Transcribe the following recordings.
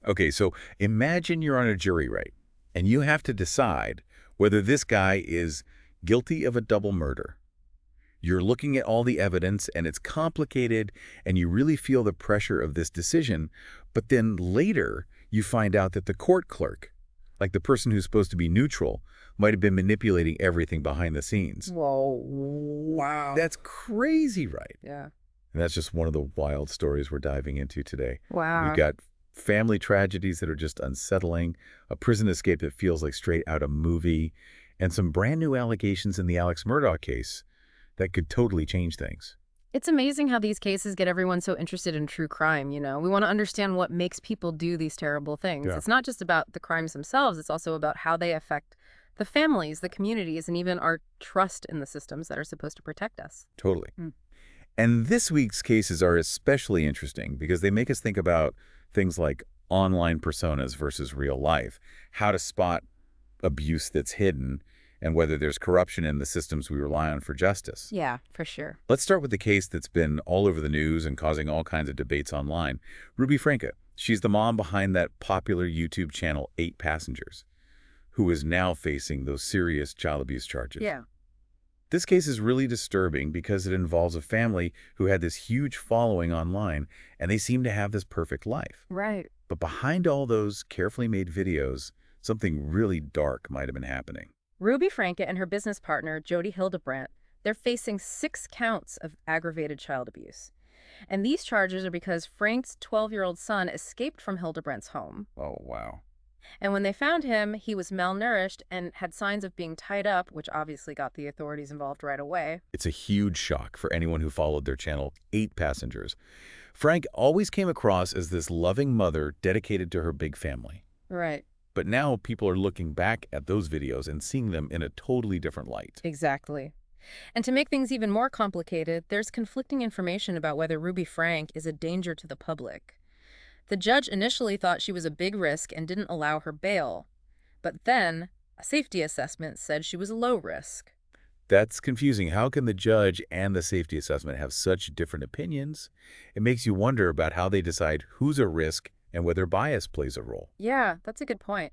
Okay, so imagine you're on a jury, right? And you have to decide whether this guy is guilty of a double murder. You're looking at all the evidence, and it's complicated, and you really feel the pressure of this decision. But then later, you find out that the court clerk, like the person who's supposed to be neutral, might have been manipulating everything behind the scenes. Whoa, wow. That's crazy, right? Yeah. And that's just one of the wild stories we're diving into today. We've Wow. got family tragedies that are just unsettling, a prison escape that feels like straight out a movie, and some brand new allegations in the Alex Murdaugh case that could totally change things. It's amazing how these cases get everyone so interested in true crime, you know? We want to understand what makes people do these terrible things. Yeah. It's not just about the crimes themselves, it's also about how they affect the families, the communities, and even our trust in the systems that are supposed to protect us. Totally. Mm. And this week's cases are especially interesting because they make us think about things like online personas versus real life, how to spot abuse that's hidden, and whether there's corruption in the systems we rely on for justice. Yeah, for sure. Let's start with the case that's been all over the news and causing all kinds of debates online. Ruby Franke. She's the mom behind that popular YouTube channel, 8 Passengers, who is now facing those serious child abuse charges. Yeah. This case is really disturbing because it involves a family who had this huge following online, and they seem to have this perfect life. Right. But behind all those carefully made videos, something really dark might have been happening. Ruby Franke and her business partner, Jody Hildebrandt, they're facing 6 counts of aggravated child abuse. And these charges are because Frank's 12-year-old son escaped from Hildebrandt's home. Oh, wow. And when they found him, he was malnourished and had signs of being tied up, which obviously got the authorities involved right away. It's a huge shock for anyone who followed their channel, 8 Passengers. Frank always came across as this loving mother dedicated to her big family. Right. But now people are looking back at those videos and seeing them in a totally different light. Exactly. And to make things even more complicated, there's conflicting information about whether Ruby Frank is a danger to the public. The judge initially thought she was a big risk and didn't allow her bail. But then, a safety assessment said she was low risk. That's confusing. How can the judge and the safety assessment have such different opinions? It makes you wonder about how they decide who's a risk and whether bias plays a role. Yeah, that's a good point.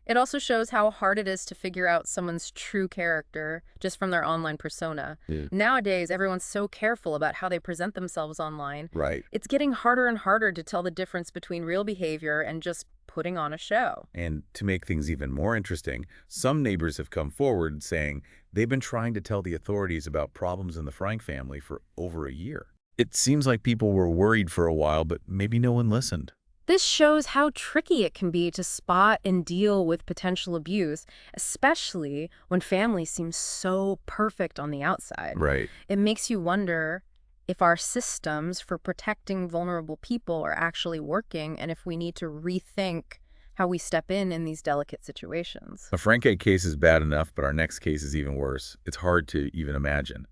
It also shows how hard it is to figure out someone's true character just from their online persona. Yeah. Nowadays, everyone's so careful about how they present themselves online. Right. It's getting harder and harder to tell the difference between real behavior and just putting on a show. And to make things even more interesting, some neighbors have come forward saying they've been trying to tell the authorities about problems in the Frank family for over a year. It seems like people were worried for a while, but maybe no one listened. This shows how tricky it can be to spot and deal with potential abuse, especially when family seems so perfect on the outside. Right. It makes you wonder if our systems for protecting vulnerable people are actually working and if we need to rethink how we step in these delicate situations. A Frank case is bad enough, but our next case is even worse. It's hard to even imagine.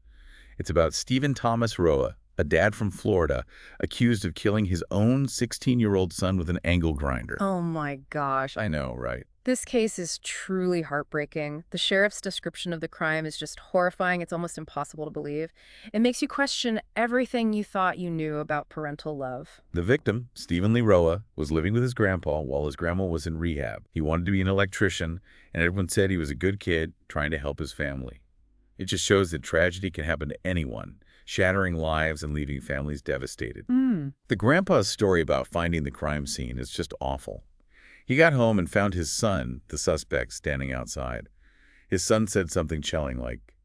It's about Stephen Thomas Roa, a dad from Florida, accused of killing his own 16-year-old son with an angle grinder. Oh my gosh. I know, right? This case is truly heartbreaking. The sheriff's description of the crime is just horrifying. It's almost impossible to believe. It makes you question everything you thought you knew about parental love. The victim, Stephen Lee Roa, was living with his grandpa while his grandma was in rehab. He wanted to be an electrician, and everyone said he was a good kid trying to help his family. It just shows that tragedy can happen to anyone, shattering lives and leaving families devastated. The grandpa's story about finding the crime scene is just awful. He got home and found his son, the suspect, standing outside. His son said something chilling like,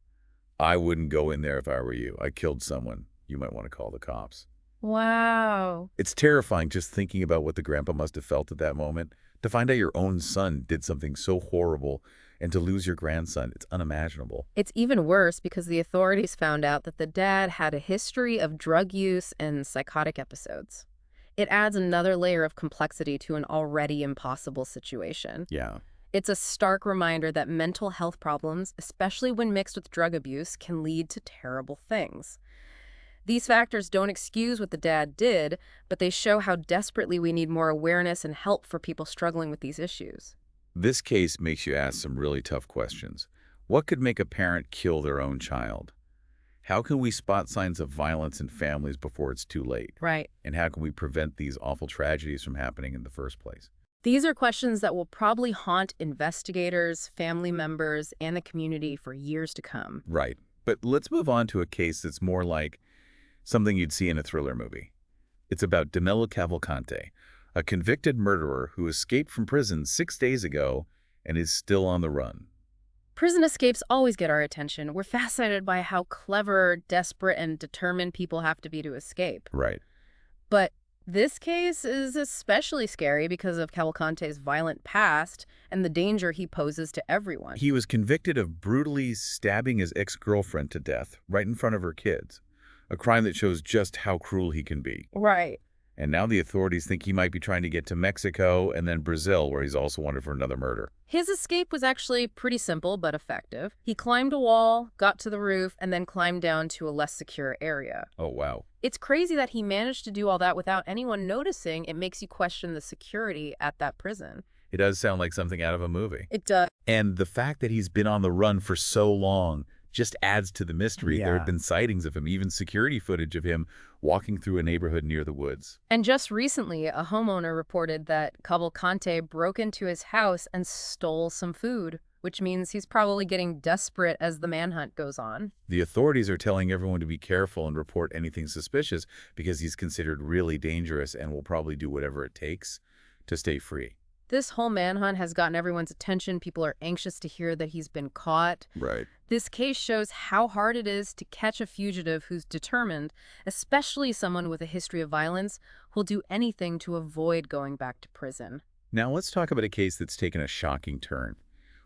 "I wouldn't go in there if I were you. I killed someone. You might want to call the cops." Wow. It's terrifying just thinking about what the grandpa must have felt at that moment. To find out your own son did something so horrible and to lose your grandson, it's unimaginable. It's even worse because the authorities found out that the dad had a history of drug use and psychotic episodes. It adds another layer of complexity to an already impossible situation. Yeah. It's a stark reminder that mental health problems, especially when mixed with drug abuse, can lead to terrible things. These factors don't excuse what the dad did, but they show how desperately we need more awareness and help for people struggling with these issues. This case makes you ask some really tough questions. What could make a parent kill their own child? How can we spot signs of violence in families before it's too late? Right. And how can we prevent these awful tragedies from happening in the first place? These are questions that will probably haunt investigators, family members, and the community for years to come. Right. But let's move on to a case that's more like something you'd see in a thriller movie. It's about Danilo Cavalcante, a convicted murderer who escaped from prison 6 days ago and is still on the run. Prison escapes always get our attention. We're fascinated by how clever, desperate, and determined people have to be to escape. Right. But this case is especially scary because of Cavalcante's violent past and the danger he poses to everyone. He was convicted of brutally stabbing his ex-girlfriend to death right in front of her kids, a crime that shows just how cruel he can be. Right. And now the authorities think he might be trying to get to Mexico and then Brazil, where he's also wanted for another murder. His escape was actually pretty simple but effective. He climbed a wall, got to the roof, and then climbed down to a less secure area. Oh, wow. It's crazy that he managed to do all that without anyone noticing. It makes you question the security at that prison. It does sound like something out of a movie. It does. And the fact that he's been on the run for so long just adds to the mystery. There Yeah. have been sightings of him, even security footage of him walking through a neighborhood near the woods. And just recently, a homeowner reported that Cavalcante broke into his house and stole some food, which means he's probably getting desperate as the manhunt goes on. The authorities are telling everyone to be careful and report anything suspicious because he's considered really dangerous and will probably do whatever it takes to stay free. This whole manhunt has gotten everyone's attention. People are anxious to hear that he's been caught. Right. This case shows how hard it is to catch a fugitive who's determined, especially someone with a history of violence, who'll do anything to avoid going back to prison. Now let's talk about a case that's taken a shocking turn,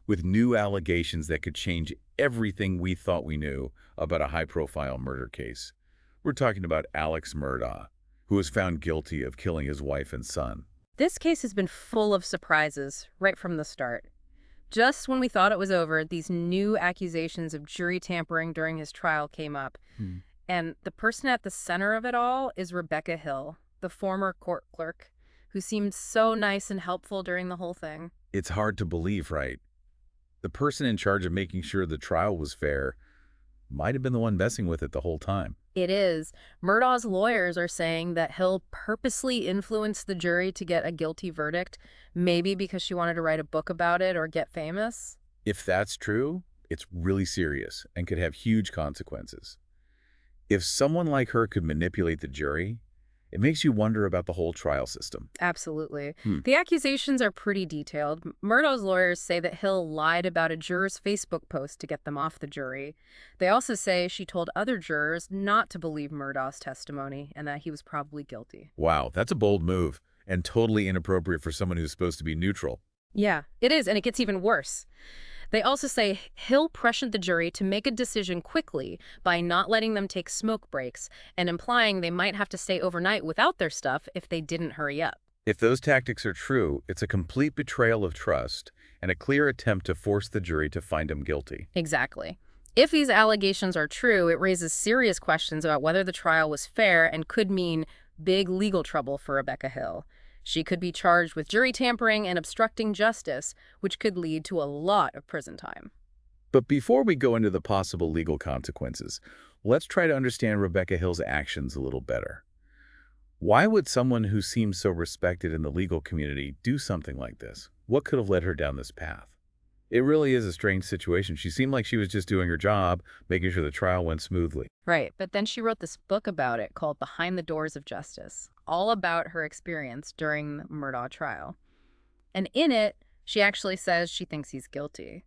with new allegations that could change everything we thought we knew about a high-profile murder case. We're talking about Alex Murdaugh, who was found guilty of killing his wife and son. This case has been full of surprises right from the start. Just when we thought it was over, these new accusations of jury tampering during his trial came up. And the person at the center of it all is Rebecca Hill, the former court clerk, who seemed so nice and helpful during the whole thing. It's hard to believe, right? The person in charge of making sure the trial was fair might have been the one messing with it the whole time. It is. Murdaugh's lawyers are saying that Hill purposely influenced the jury to get a guilty verdict, maybe because she wanted to write a book about it or get famous. If that's true, it's really serious and could have huge consequences. If someone like her could manipulate the jury, it makes you wonder about the whole trial system. Absolutely. The accusations are pretty detailed. Murdaugh's lawyers say that Hill lied about a juror's Facebook post to get them off the jury. They also say she told other jurors not to believe Murdaugh's testimony and that he was probably guilty. Wow, that's a bold move and totally inappropriate for someone who's supposed to be neutral. Yeah, it is, and it gets even worse. They also say Hill pressured the jury to make a decision quickly by not letting them take smoke breaks and implying they might have to stay overnight without their stuff if they didn't hurry up. If those tactics are true, it's a complete betrayal of trust and a clear attempt to force the jury to find him guilty. Exactly. If these allegations are true, it raises serious questions about whether the trial was fair and could mean big legal trouble for Rebecca Hill. She could be charged with jury tampering and obstructing justice, which could lead to a lot of prison time. But before we go into the possible legal consequences, let's try to understand Rebecca Hill's actions a little better. Why would someone who seems so respected in the legal community do something like this? What could have led her down this path? It really is a strange situation. She seemed like she was just doing her job, making sure the trial went smoothly. Right, but then she wrote this book about it called Behind the Doors of Justice, all about her experience during the Murdaugh trial. And in it, she actually says she thinks he's guilty.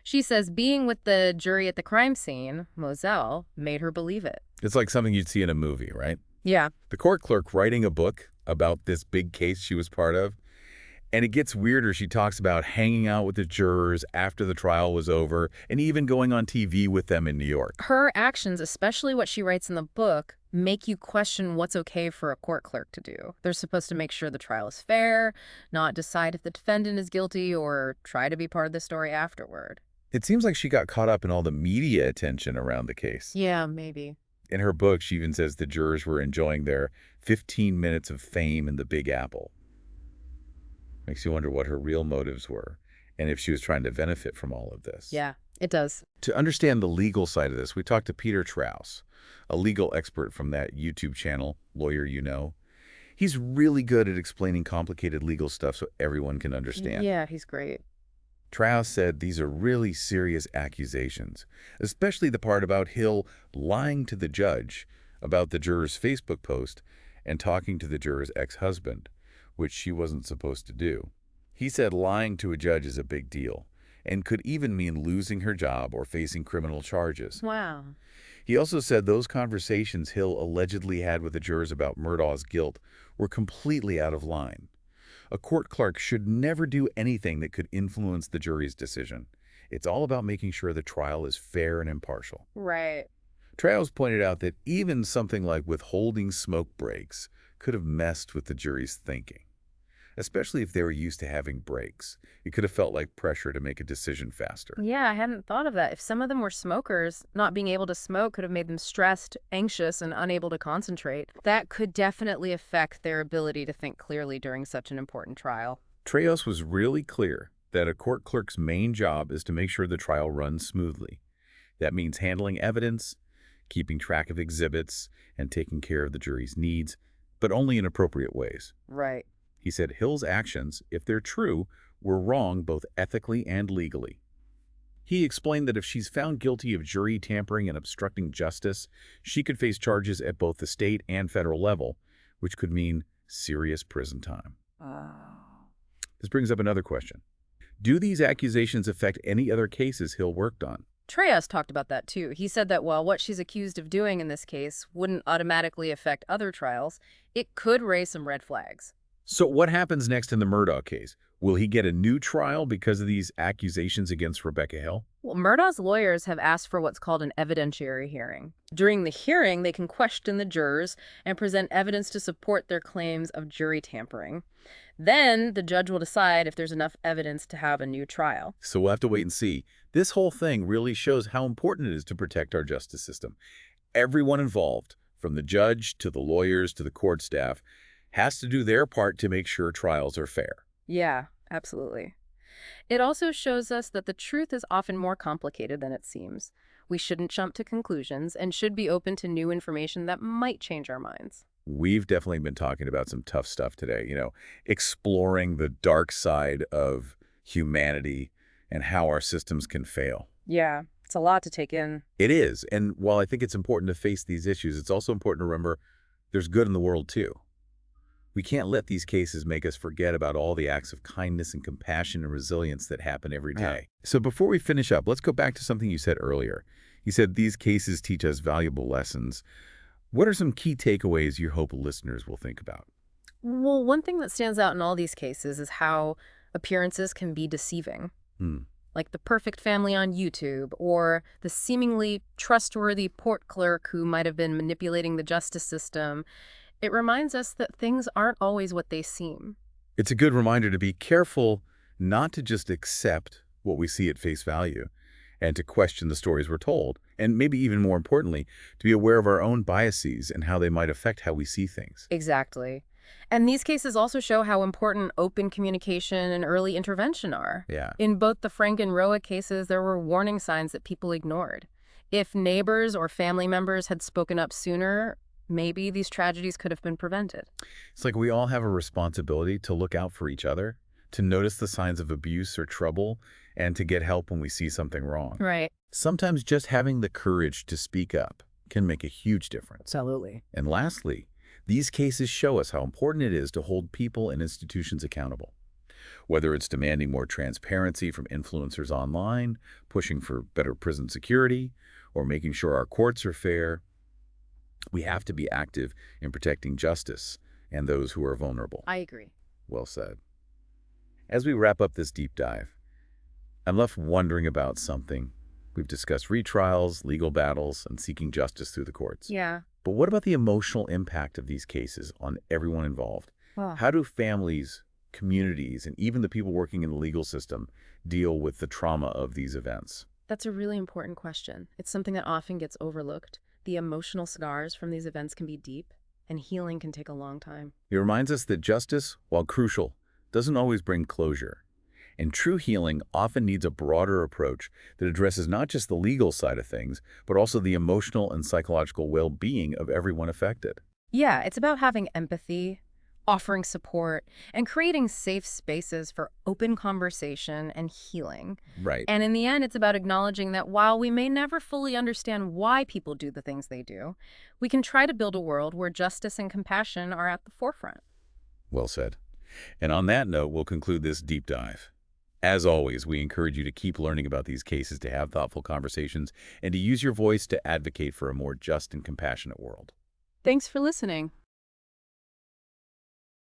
She says being with the jury at the crime scene, Moselle, made her believe it. It's like something you'd see in a movie, right? Yeah. The court clerk writing a book about this big case she was part of. And it gets weirder. She talks about hanging out with the jurors after the trial was over and even going on TV with them in New York. Her actions, especially what she writes in the book, make you question what's okay for a court clerk to do. They're supposed to make sure the trial is fair, not decide if the defendant is guilty or try to be part of the story afterward. It seems like she got caught up in all the media attention around the case. Yeah, maybe. In her book, she even says the jurors were enjoying their 15 minutes of fame in the Big Apple. Makes you wonder what her real motives were and if she was trying to benefit from all of this. Yeah, it does. To understand the legal side of this, we talked to Peter Traus, a legal expert from that YouTube channel, Lawyer You Know. He's really good at explaining complicated legal stuff so everyone can understand. Yeah, he's great. Traus said these are really serious accusations, especially the part about Hill lying to the judge about the juror's Facebook post and talking to the juror's ex-husband, which she wasn't supposed to do. He said lying to a judge is a big deal and could even mean losing her job or facing criminal charges. Wow. He also said those conversations Hill allegedly had with the jurors about Murdaugh's guilt were completely out of line. A court clerk should never do anything that could influence the jury's decision. It's all about making sure the trial is fair and impartial. Right. Traos pointed out that even something like withholding smoke breaks could have messed with the jury's thinking, especially if they were used to having breaks. It could have felt like pressure to make a decision faster. Yeah, I hadn't thought of that. If some of them were smokers, not being able to smoke could have made them stressed, anxious, and unable to concentrate. That could definitely affect their ability to think clearly during such an important trial. Traos was really clear that a court clerk's main job is to make sure the trial runs smoothly. That means handling evidence, keeping track of exhibits, and taking care of the jury's needs, but only in appropriate ways. Right. He said Hill's actions, if they're true, were wrong both ethically and legally. He explained that if she's found guilty of jury tampering and obstructing justice, she could face charges at both the state and federal level, which could mean serious prison time. This brings up another question. Do these accusations affect any other cases Hill worked on? Traos talked about that too. He said that while what she's accused of doing in this case wouldn't automatically affect other trials, it could raise some red flags. So what happens next in the Murdaugh case? Will he get a new trial because of these accusations against Rebecca Hill? Well, Murdaugh's lawyers have asked for what's called an evidentiary hearing. During the hearing, they can question the jurors and present evidence to support their claims of jury tampering. Then the judge will decide if there's enough evidence to have a new trial. So we'll have to wait and see. This whole thing really shows how important it is to protect our justice system. Everyone involved, from the judge to the lawyers to the court staff, has to do their part to make sure trials are fair. Yeah, absolutely. It also shows us that the truth is often more complicated than it seems. We shouldn't jump to conclusions and should be open to new information that might change our minds. We've definitely been talking about some tough stuff today, exploring the dark side of humanity and how our systems can fail. Yeah, it's a lot to take in. It is, and while I think it's important to face these issues, it's also important to remember there's good in the world too. We can't let these cases make us forget about all the acts of kindness and compassion and resilience that happen every day. So before we finish up, let's go back to something you said earlier. You said these cases teach us valuable lessons. What are some key takeaways you hope listeners will think about? Well, one thing that stands out in all these cases is how appearances can be deceiving. Like the perfect family on YouTube, or the seemingly trustworthy court clerk who might have been manipulating the justice system. It reminds us that things aren't always what they seem. It's a good reminder to be careful not to just accept what we see at face value and to question the stories we're told, and maybe even more importantly, to be aware of our own biases and how they might affect how we see things. Exactly. And these cases also show how important open communication and early intervention are. Yeah. In both the Frank and Roa cases, there were warning signs that people ignored. If neighbors or family members had spoken up sooner, maybe these tragedies could have been prevented. It's like we all have a responsibility to look out for each other, to notice the signs of abuse or trouble, and to get help when we see something wrong. Right. Sometimes just having the courage to speak up can make a huge difference. Absolutely. And lastly, these cases show us how important it is to hold people and institutions accountable. Whether it's demanding more transparency from influencers online, pushing for better prison security, or making sure our courts are fair, we have to be active in protecting justice and those who are vulnerable. I agree. Well said. As we wrap up this deep dive, I'm left wondering about something. We've discussed retrials, legal battles, and seeking justice through the courts. Yeah. But what about the emotional impact of these cases on everyone involved? Well, How do families, communities, and even the people working in the legal system deal with the trauma of these events? that's a really important question. It's something that often gets overlooked. The emotional scars from these events can be deep, and healing can take a long time. It reminds us that justice, while crucial, doesn't always bring closure. And true healing often needs a broader approach that addresses not just the legal side of things, but also the emotional and psychological well-being of everyone affected. Yeah, it's about having empathy, offering support, and creating safe spaces for open conversation and healing. Right. And in the end, it's about acknowledging that while we may never fully understand why people do the things they do, we can try to build a world where justice and compassion are at the forefront. Well said. And on that note, we'll conclude this deep dive. As always, we encourage you to keep learning about these cases, to have thoughtful conversations, and to use your voice to advocate for a more just and compassionate world. Thanks for listening.